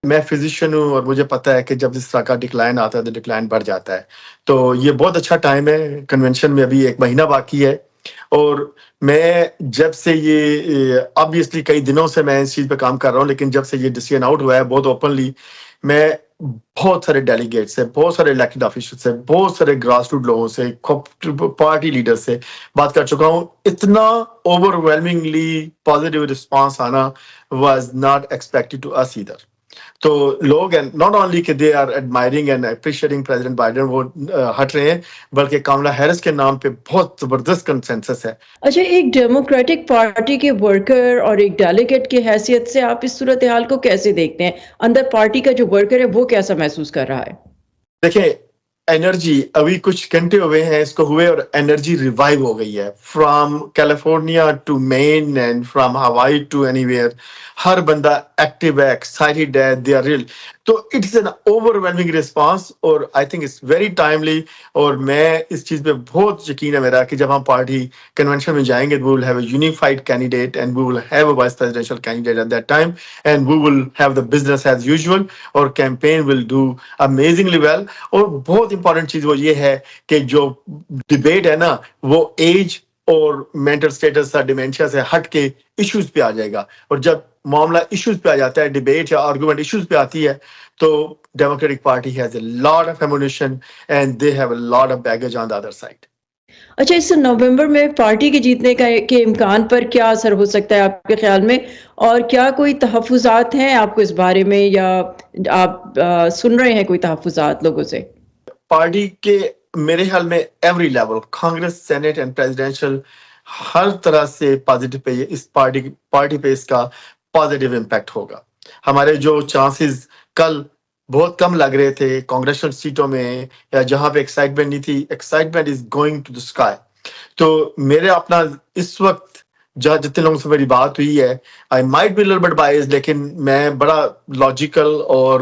میں فزیشین ہوں اور مجھے پتا ہے کہ جب اس طرح کا ڈکلائن آتا ہے تو ڈکلائن بڑھ جاتا ہے. تو یہ بہت اچھا ٹائم ہے. کنونشن میں ابھی 1 مہینہ باقی ہے اور میں جب سے یہ آبویسلی کئی دنوں سے میں اس چیز پہ کام کر رہا ہوں، لیکن جب سے یہ ڈیسیژن آؤٹ ہوا ہے بہت اوپنلی، میں بہت سارے ڈیلیگیٹ سے، بہت سارے الیکٹڈ آفیشل سے، بہت سارے گراس روٹ لوگوں سے، پارٹی لیڈر سے بات کر چکا ہوں. اتنا اوور ویلمنگلی پازیٹیو رسپانس آنا was not expected to us either. تو لوگ ناٹ اونلی کہ they are admiring and appreciating president Biden, وہ ہٹ رہے ہیں، بلکہ کاملا ہیرس کے نام پہ بہت زبردست کنسنسس ہے. اچھا، ایک ڈیموکریٹک پارٹی کے ورکر اور ایک ڈیلیگیٹ کی حیثیت سے آپ اس صورتحال کو کیسے دیکھتے ہیں؟ اندر پارٹی کا جو ورکر ہے وہ کیسا محسوس کر رہا ہے؟ دیکھیں، انرجی ابھی کچھ گھنٹے ہوئے ہیں اس کو ہوئے اور انرجی ریوائیو ہو گئی ہے. From California to Maine and from Hawaii to anywhere, ہر بندہ ایکٹیو ہے، ایکسائٹیڈ ہے، دے آر ریل. تو it's an overwhelming response اور I think it's very timely. اور میں اس چیز پہ بہت یقین ہے میرا کہ جب ہم پارٹی کنونشن میں جائیں گے we will have a unified candidate and we will have a vice presidential candidate at that time and we will have the business as usual اور campaign will do amazingly well. اور بہت important چیز وہ یہ ہے کہ جو debate ہے نا وہ ایج اور مینٹل اسٹیٹس یا ڈیمینشیا سے ہٹ کے ایشوز پہ آ جائے گا. اور جب معاملہ ایشوز پہ آ جاتا ہے، ڈبیٹ یا آرگومنٹ ایشوز پہ آتی ہے، تو democratic party has a lot of ammunition and they have a lot of baggage on the other side. اچھا، اس نومبر میں پارٹی کے جیتنے کے امکان پر کیا اثر ہو سکتا ہے آپ کے خیال میں، اور کیا کوئی تحفظات ہیں آپ کو اس بارے میں، یا آپ سن رہے ہیں کوئی تحفظات لوگوں سے؟ پارٹی کے میرے خیال میں every level, Congress, Senate and presidential, ہر طرح سے پازیٹیو پہ اس پارٹی پہ اس کا پازیٹیو امپیکٹ ہوگا. ہمارے جو چانسز کل بہت کم لگ رہے تھے کانگریشنل سیٹوں میں یا جہاں پہ ایکسائٹمنٹ نہیں تھی، excitement is going to the sky. تو میرے اپنا اس وقت جہاں جتنے لوگوں سے میری بات ہوئی ہے، I might be little bit bias, لیکن میں بڑا لاجیکل اور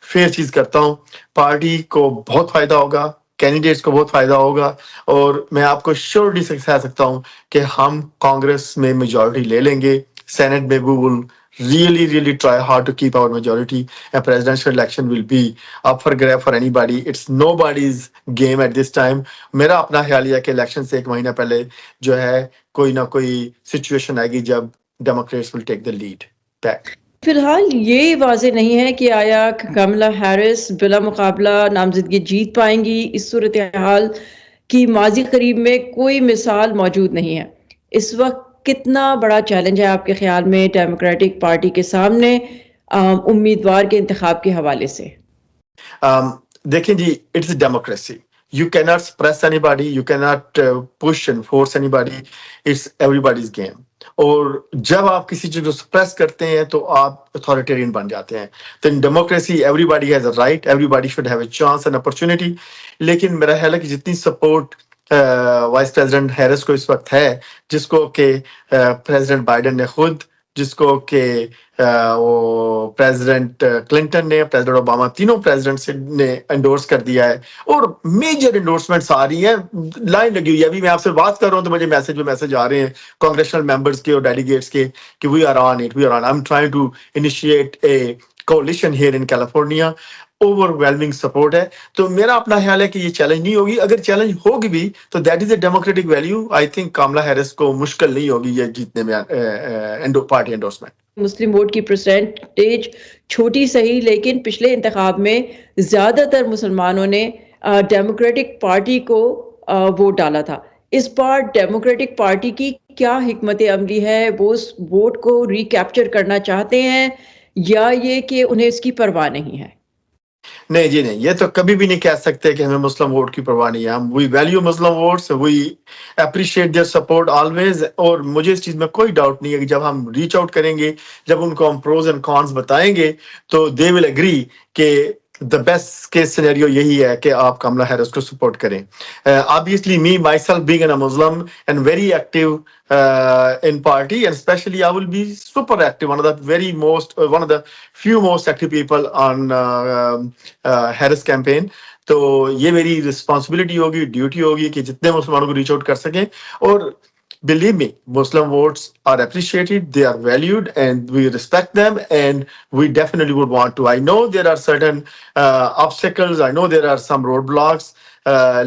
فیئر چیز کرتا ہوں. پارٹی کو بہت فائدہ ہوگا، کینڈیڈیٹس کو بہت فائدہ ہوگا، اور میں آپ کو شیورٹی سے کہہ سکتا ہوں کہ ہم کانگریس میں میجورٹی لے لیں گے. سینٹ میں we will really try hard to keep our majority, and presidential election will be up for grab for anybody. It's nobody's game at this time. میرا اپنا خیال یہ ہے کہ الیکشن سے 1 مہینہ پہلے جو ہے کوئی نہ کوئی سچویشن آئے گی جب democrats will take the lead back. فی الحال یہ واضح نہیں ہے کہ آیا کملا ہیرس بلا مقابلہ نامزدگی جیت پائیں گی. اس صورتحال کی ماضی قریب میں کوئی مثال موجود نہیں ہے. اس وقت کتنا بڑا چیلنج ہے آپ کے خیال میں ڈیموکریٹک پارٹی کے سامنے امیدوار کے انتخاب کے حوالے سے؟ دیکھیں جی، it's democracy. You cannot suppress anybody, you cannot push and force anybody. It's everybody's game. اور جب آپ کسی چیز کو سپریس کرتے ہیں تو آپ اتھارٹیرین بن جاتے ہیں. تو in democracy everybody has a right, everybody should have a chance and opportunity. لیکن میرا خیال ہے کہ جتنی سپورٹ وائس پریزیڈنٹ ہیرس کو اس وقت ہے، جس کو کہ پریزیڈنٹ بائیڈن نے خود، جس کو کہ وہ پریزیڈنٹ کلنٹن نے، پریزیڈنٹ اوباما، تینوں پریزیڈنٹس نے انڈورس کر دیا ہے، اور میجر انڈورسمنٹس آ رہی ہیں، لائن لگی ہوئی ہے. ابھی میں آپ سے بات کر رہا ہوں تو مجھے میسج آ رہے ہیں کانگریشنل ممبرس کے اور ڈیلیگیٹس کے کہ we are on it, we are on. I am trying to initiate a coalition here in California. Overwhelming support ہے. تو میرا اپنا خیال ہے کہ یہ چیلنج نہیں ہوگی. اگر چیلنج ہوگی بھی تو that is a democratic value. I think Kamala Harris کو مشکل نہیں ہوگی یہ جیتنے میں پارٹی انڈورسمنٹ. مسلم ووٹ کی پرسنٹیج چھوٹی صحیح، لیکن پچھلے انتخاب میں زیادہ تر مسلمانوں نے ڈیموکریٹک پارٹی کو ووٹ ڈالا تھا. اس بار ڈیموکریٹک پارٹی کی کیا حکمت عملی ہے؟ وہ اس ووٹ کو ریکیپچر کرنا چاہتے ہیں یا یہ کہ انہیں اس کی پرواہ نہیں ہے؟ نہیں جی نہیں، یہ تو کبھی بھی نہیں کہہ سکتے کہ ہمیں مسلم ووٹ کی پرواہ نہیں ہے. ہم we value Muslim votes, we appreciate their support always. اور مجھے اس چیز میں کوئی ڈاؤٹ نہیں ہے کہ جب ہم ریچ آؤٹ کریں گے، جب ان کو ہم پروز اینڈ کانس بتائیں گے، تو دے ول اگری کہ the best case scenario یہی ہے کہ آپ کملا ہیرس کو سپورٹ کریں. Obviously me myself being a Muslim and very active in party, and especially I will be super active, one of the few most active people on Harris campaign. تو یہ میری responsibility ہوگی، duty ہوگی کہ جتنے مسلمانوں کو ریچ آؤٹ کر سکیں. اور believe me, Muslim votes are appreciated, they are valued, and we respect them, and we definitely would want to. I know there are certain obstacles, I know there are some roadblocks,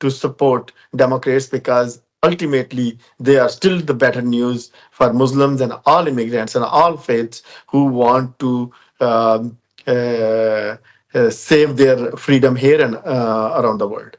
to support Democrats, because ultimately they are still the better news for Muslims and all immigrants and all faiths who want to um, save their freedom here and around the world.